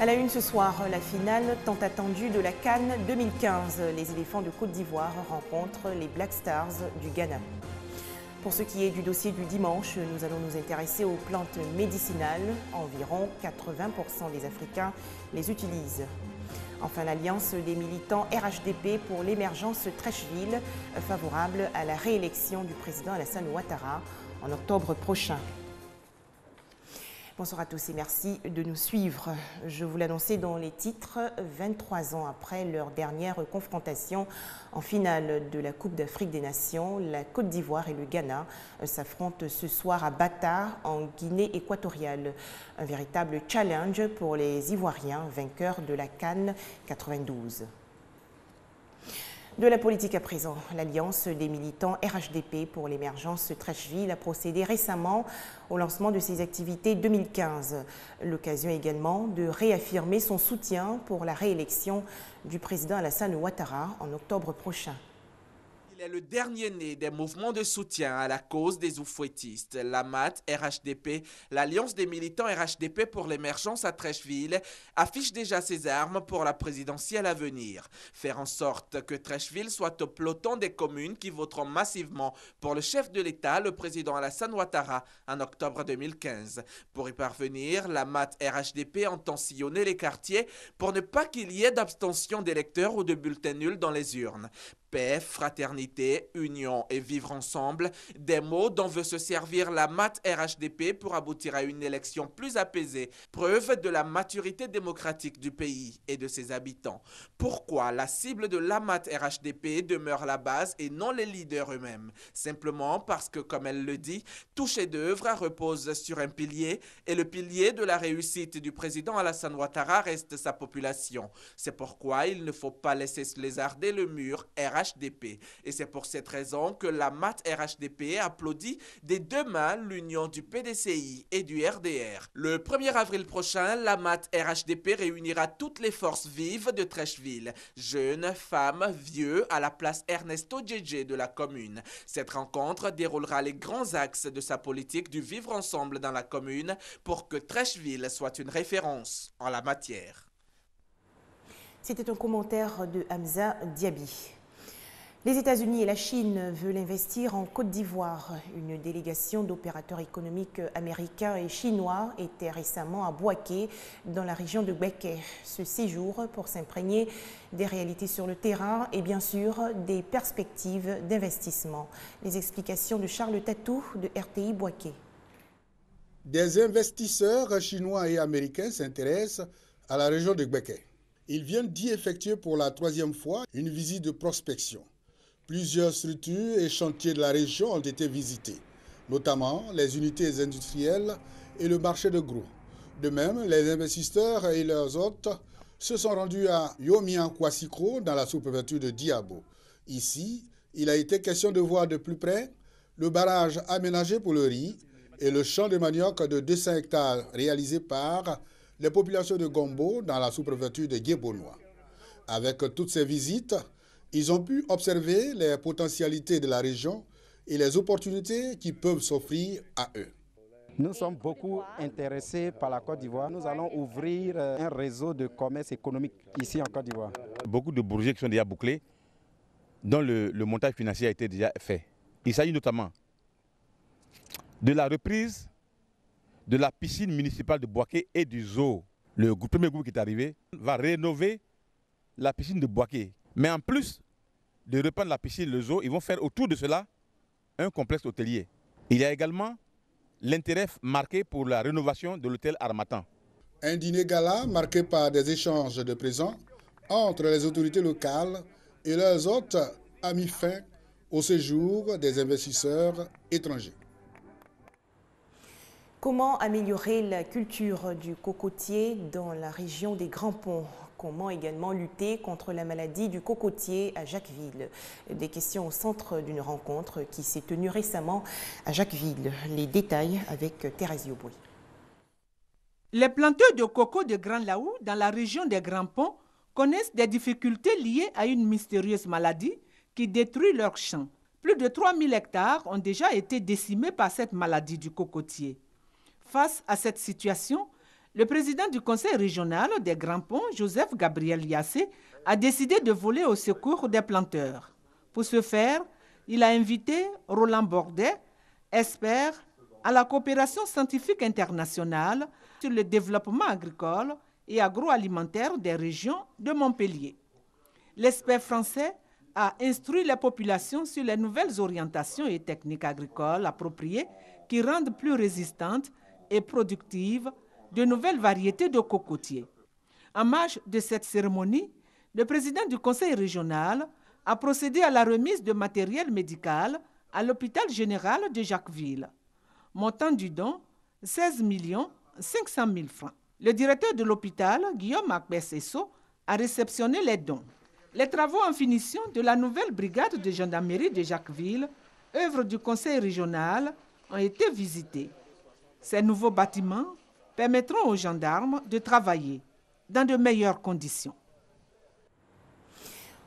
À la une ce soir, la finale tant attendue de la CAN 2015. Les éléphants de Côte d'Ivoire rencontrent les Black Stars du Ghana. Pour ce qui est du dossier du dimanche, nous allons nous intéresser aux plantes médicinales. Environ 80% des Africains les utilisent. Enfin, l'alliance des militants RHDP pour l'émergence Treichville, favorable à la réélection du président Alassane Ouattara en octobre prochain. Bonsoir à tous et merci de nous suivre. Je vous l'annonçais dans les titres, 23 ans après leur dernière confrontation en finale de la Coupe d'Afrique des Nations, la Côte d'Ivoire et le Ghana s'affrontent ce soir à Bata, en Guinée équatoriale. Un véritable challenge pour les Ivoiriens, vainqueurs de la CAN 92. De la politique à présent, l'Alliance des militants RHDP pour l'émergence Treichville a procédé récemment au lancement de ses activités 2015. L'occasion également de réaffirmer son soutien pour la réélection du président Alassane Ouattara en octobre prochain. Il est le dernier-né des mouvements de soutien à la cause des oufouettistes. L'AMAT RHDP, l'Alliance des militants RHDP pour l'émergence à Treichville, affiche déjà ses armes pour la présidentielle à venir. Faire en sorte que Treichville soit au peloton des communes qui voteront massivement pour le chef de l'État, le président Alassane Ouattara, en octobre 2015. Pour y parvenir, l'AMAT RHDP entend sillonner les quartiers pour ne pas qu'il y ait d'abstention d'électeurs ou de bulletins nuls dans les urnes. Paix, fraternité, union et vivre ensemble, des mots dont veut se servir la MAT RHDP pour aboutir à une élection plus apaisée, preuve de la maturité démocratique du pays et de ses habitants. Pourquoi la cible de la MAT RHDP demeure la base et non les leaders eux-mêmes? Simplement parce que, comme elle le dit, tout chef-d'œuvre repose sur un pilier et le pilier de la réussite du président Alassane Ouattara reste sa population. C'est pourquoi il ne faut pas laisser se lézarder le mur RHDP. Et c'est pour cette raison que la MAT RHDP applaudit des deux mains l'union du PDCI et du RDR. Le 1er avril prochain, la MAT RHDP réunira toutes les forces vives de Treichville, jeunes, femmes, vieux, à la place Ernesto Djedje de la commune. Cette rencontre déroulera les grands axes de sa politique du vivre ensemble dans la commune pour que Treichville soit une référence en la matière. C'était un commentaire de Hamza Diaby. Les États-Unis et la Chine veulent investir en Côte d'Ivoire. Une délégation d'opérateurs économiques américains et chinois était récemment à Bouaké, dans la région de Gbeke. Ce séjour pour s'imprégner des réalités sur le terrain et bien sûr des perspectives d'investissement. Les explications de Charles Tatou de RTI Bouaké. Des investisseurs chinois et américains s'intéressent à la région de Gbeke. Ils viennent d'y effectuer pour la 3e fois une visite de prospection. Plusieurs structures et chantiers de la région ont été visités, notamment les unités industrielles et le marché de gros. De même, les investisseurs et leurs hôtes se sont rendus à Yomian-Kwassikro dans la sous-préfecture de Diabo. Ici, il a été question de voir de plus près le barrage aménagé pour le riz et le champ de manioc de 200 hectares réalisé par les populations de Gombo dans la sous-préfecture de Guébonois. Avec toutes ces visites, ils ont pu observer les potentialités de la région et les opportunités qui peuvent s'offrir à eux. Nous sommes beaucoup intéressés par la Côte d'Ivoire. Nous allons ouvrir un réseau de commerce économique ici en Côte d'Ivoire. Beaucoup de projets qui sont déjà bouclés, dont le montage financier a été déjà fait. Il s'agit notamment de la reprise de la piscine municipale de Bouaké et du zoo. Le premier groupe qui est arrivé va rénover la piscine de Bouaké. Mais en plus de reprendre la piscine, le zoo, ils vont faire autour de cela un complexe hôtelier. Il y a également l'intérêt marqué pour la rénovation de l'hôtel Harmattan. Un dîner gala marqué par des échanges de présents entre les autorités locales et leurs hôtes a mis fin au séjour des investisseurs étrangers. Comment améliorer la culture du cocotier dans la région des Grands Ponts? Comment également lutter contre la maladie du cocotier à Jacquesville? Des questions au centre d'une rencontre qui s'est tenue récemment à Jacquesville. Les détails avec Thérèse Yoboué. Les planteurs de coco de Grand Laou dans la région des Grands Ponts connaissent des difficultés liées à une mystérieuse maladie qui détruit leurs champs. Plus de 3000 hectares ont déjà été décimés par cette maladie du cocotier. Face à cette situation, Le président du conseil régional des Grands Ponts, Joseph Gabriel Yassé, a décidé de voler au secours des planteurs. Pour ce faire, il a invité Roland Bordet, expert à la coopération scientifique internationale sur le développement agricole et agroalimentaire des régions de Montpellier. L'expert français a instruit les populations sur les nouvelles orientations et techniques agricoles appropriées qui rendent plus résistantes et productives de nouvelles variétés de cocotiers. En marge de cette cérémonie, le président du conseil régional a procédé à la remise de matériel médical à l'hôpital général de Jacquesville. Montant du don, 16 500 000 francs. Le directeur de l'hôpital, Guillaume Akbessesso, a réceptionné les dons. Les travaux en finition de la nouvelle brigade de gendarmerie de Jacquesville, œuvre du conseil régional, ont été visités. Ces nouveaux bâtiments permettront aux gendarmes de travailler dans de meilleures conditions.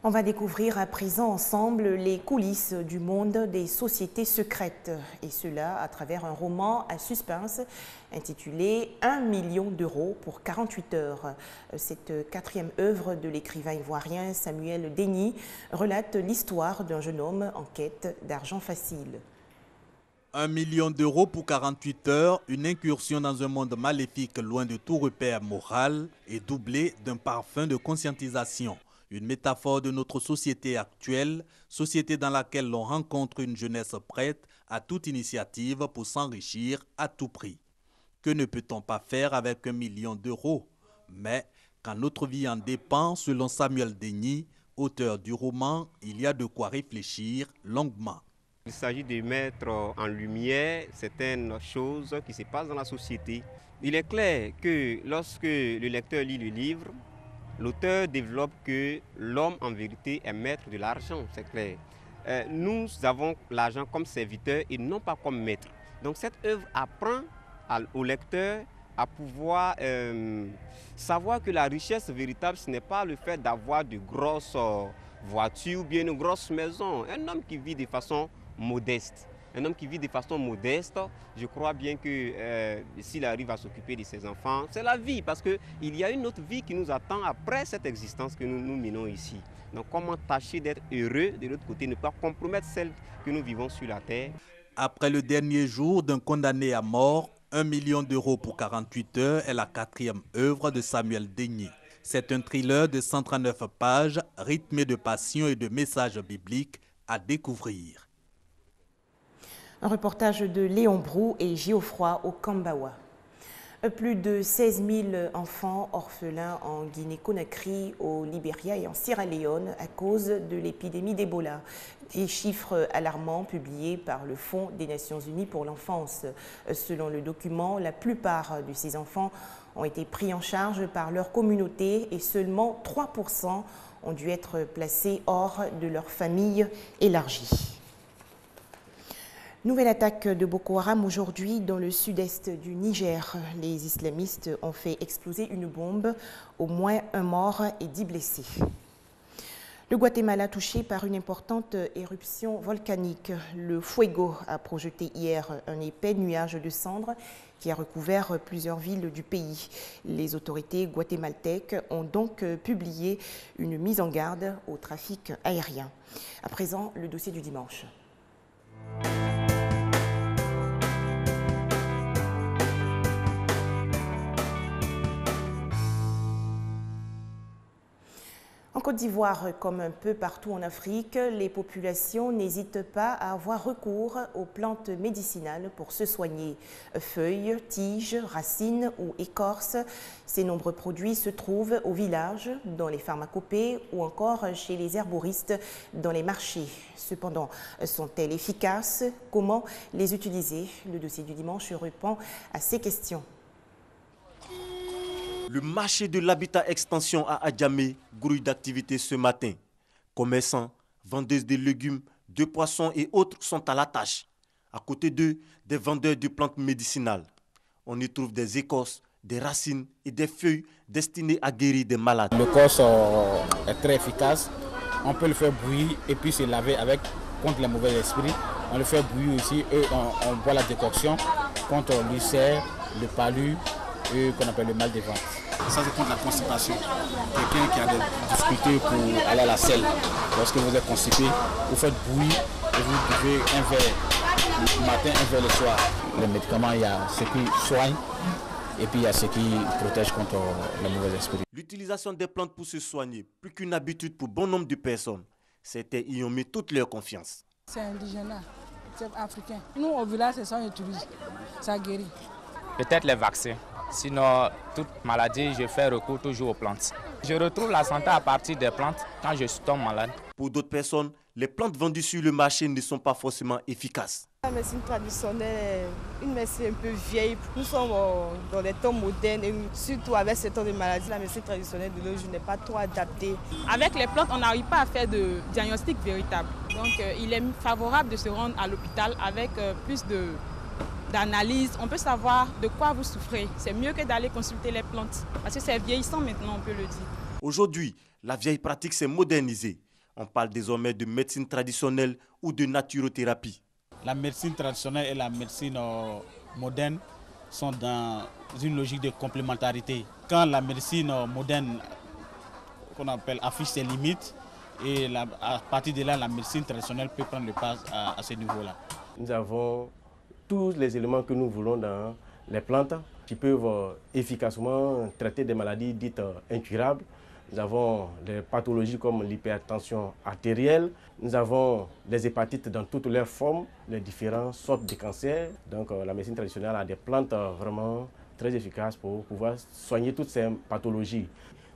On va découvrir à présent ensemble les coulisses du monde des sociétés secrètes, et cela à travers un roman à suspense intitulé 1 million d'euros pour 48 heures. Cette quatrième œuvre de l'écrivain ivoirien Samuel Denis relate l'histoire d'un jeune homme en quête d'argent facile. 1 million d'euros pour 48 heures, une incursion dans un monde maléfique loin de tout repère moral et doublée d'un parfum de conscientisation. Une métaphore de notre société actuelle, société dans laquelle l'on rencontre une jeunesse prête à toute initiative pour s'enrichir à tout prix. Que ne peut-on pas faire avec 1 million d'euros? Mais quand notre vie en dépend, selon Samuel Denis, auteur du roman, il y a de quoi réfléchir longuement. Il s'agit de mettre en lumière certaines choses qui se passent dans la société. Il est clair que lorsque le lecteur lit le livre, l'auteur développe que l'homme en vérité est maître de l'argent, c'est clair. Nous avons l'argent comme serviteur et non pas comme maître. Donc cette œuvre apprend au lecteur à pouvoir savoir que la richesse véritable, ce n'est pas le fait d'avoir de grosses voitures ou bien une grosse maison. Un homme qui vit de façon modeste. Un homme qui vit de façon modeste, je crois bien que s'il arrive à s'occuper de ses enfants, c'est la vie, parce qu'il y a une autre vie qui nous attend après cette existence que nous menons ici. Donc comment tâcher d'être heureux de l'autre côté, ne pas compromettre celle que nous vivons sur la terre. Après le dernier jour d'un condamné à mort, 1 million d'euros pour 48 heures est la quatrième œuvre de Samuel Denis. C'est un thriller de 139 pages, rythmé de passion et de messages bibliques à découvrir. Un reportage de Léon Brou et Geoffroy au Kambawa. Plus de 16 000 enfants orphelins en Guinée-Conakry, au Libéria et en Sierra Leone à cause de l'épidémie d'Ebola. Des chiffres alarmants publiés par le Fonds des Nations Unies pour l'enfance. Selon le document, la plupart de ces enfants ont été pris en charge par leur communauté et seulement 3% ont dû être placés hors de leur famille élargie. Nouvelle attaque de Boko Haram aujourd'hui dans le sud-est du Niger. Les islamistes ont fait exploser une bombe, au moins 1 mort et 10 blessés. Le Guatemala touché par une importante éruption volcanique. Le Fuego a projeté hier un épais nuage de cendres qui a recouvert plusieurs villes du pays. Les autorités guatémaltèques ont donc publié une mise en garde au trafic aérien. À présent, le dossier du dimanche. En Côte d'Ivoire, comme un peu partout en Afrique, les populations n'hésitent pas à avoir recours aux plantes médicinales pour se soigner. Feuilles, tiges, racines ou écorces, ces nombreux produits se trouvent au village, dans les pharmacopées ou encore chez les herboristes dans les marchés. Cependant, sont-elles efficaces? Comment les utiliser? Le dossier du dimanche répond à ces questions. Le marché de l'habitat extension à Adjamé grouille d'activité ce matin. Commerçants, vendeuses de légumes, de poissons et autres sont à la tâche. À côté d'eux, des vendeurs de plantes médicinales. On y trouve des écorces, des racines et des feuilles destinées à guérir des malades. L'écorce est très efficace. On peut le faire bouillir et puis se laver avec contre les mauvais esprits. On le fait bouillir aussi et on boit la décoction contre l'ulcère, le palu et qu'on appelle le mal des ventres. Ça, c'est contre la constipation. Quelqu'un qui a des difficultés pour aller à la selle, lorsque vous êtes constipé, vous faites bouillir et vous buvez un verre le matin, un verre le soir. Les médicaments, il y a ceux qui soignent et puis il y a ceux qui protègent contre le mauvais esprit. L'utilisation des plantes pour se soigner, plus qu'une habitude pour bon nombre de personnes, c'était y ont mis toute leur confiance. C'est indigène, c'est africain. Nous, au village, c'est ça qu'on utilise. Ça guérit. Peut-être les vaccins. Sinon, toute maladie, je fais recours toujours aux plantes. Je retrouve la santé à partir des plantes quand je tombe malade. Pour d'autres personnes, les plantes vendues sur le marché ne sont pas forcément efficaces. La médecine traditionnelle est une médecine un peu vieille. Nous sommes dans les temps modernes et surtout avec ce temps de maladie, la médecine traditionnelle de nos jours n'est pas trop adaptée. Avec les plantes, on n'arrive pas à faire de diagnostic véritable. Donc, il est favorable de se rendre à l'hôpital avec plus d'analyse. On peut savoir de quoi vous souffrez. C'est mieux que d'aller consulter les plantes parce que c'est vieillissant maintenant, on peut le dire. Aujourd'hui, la vieille pratique s'est modernisée. On parle désormais de médecine traditionnelle ou de naturothérapie. La médecine traditionnelle et la médecine moderne sont dans une logique de complémentarité. Quand la médecine moderne, qu'on appelle, affiche ses limites, et à partir de là, la médecine traditionnelle peut prendre le pas à ce niveau-là. Nous avons tous les éléments que nous voulons dans les plantes qui peuvent efficacement traiter des maladies dites incurables. Nous avons des pathologies comme l'hypertension artérielle. Nous avons les hépatites dans toutes leurs formes, les différentes sortes de cancers. Donc la médecine traditionnelle a des plantes vraiment très efficaces pour pouvoir soigner toutes ces pathologies.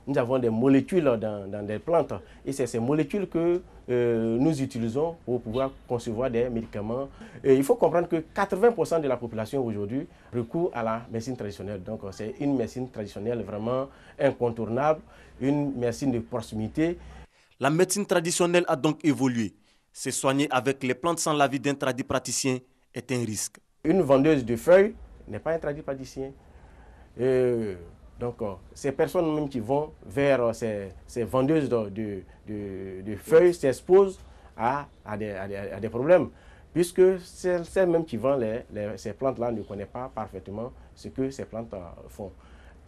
Nous avons des molécules dans des plantes et c'est ces molécules que nous utilisons pour pouvoir concevoir des médicaments. Et il faut comprendre que 80% de la population aujourd'hui recourt à la médecine traditionnelle. Donc c'est une médecine traditionnelle vraiment incontournable, une médecine de proximité. La médecine traditionnelle a donc évolué. Se soigner avec les plantes sans l'avis d'un tradipraticien est un risque. Une vendeuse de feuilles n'est pas un tradipraticien. Donc, ces personnes même qui vont vers ces vendeuses de feuilles s'exposent à des problèmes, puisque celles-mêmes qui vendent ces plantes-là ne connaissent pas parfaitement ce que ces plantes font.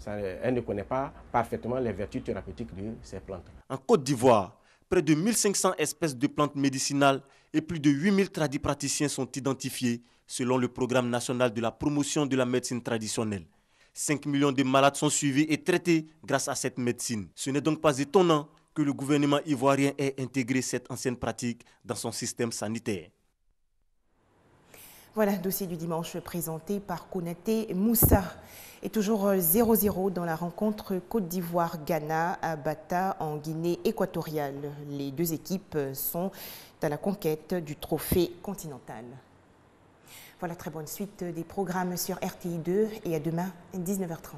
Elle ne connaît pas parfaitement les vertus thérapeutiques de ces plantes. En Côte d'Ivoire, près de 1500 espèces de plantes médicinales et plus de 8000 tradipraticiens sont identifiés selon le programme national de la promotion de la médecine traditionnelle. 5 millions de malades sont suivis et traités grâce à cette médecine. Ce n'est donc pas étonnant que le gouvernement ivoirien ait intégré cette ancienne pratique dans son système sanitaire. Voilà, dossier du dimanche présenté par Konaté Moussa. Et toujours 0-0 dans la rencontre Côte d'Ivoire-Ghana à Bata en Guinée équatoriale. Les deux équipes sont à la conquête du trophée continental. Voilà, très bonne suite des programmes sur RTI2 et à demain, 19h30.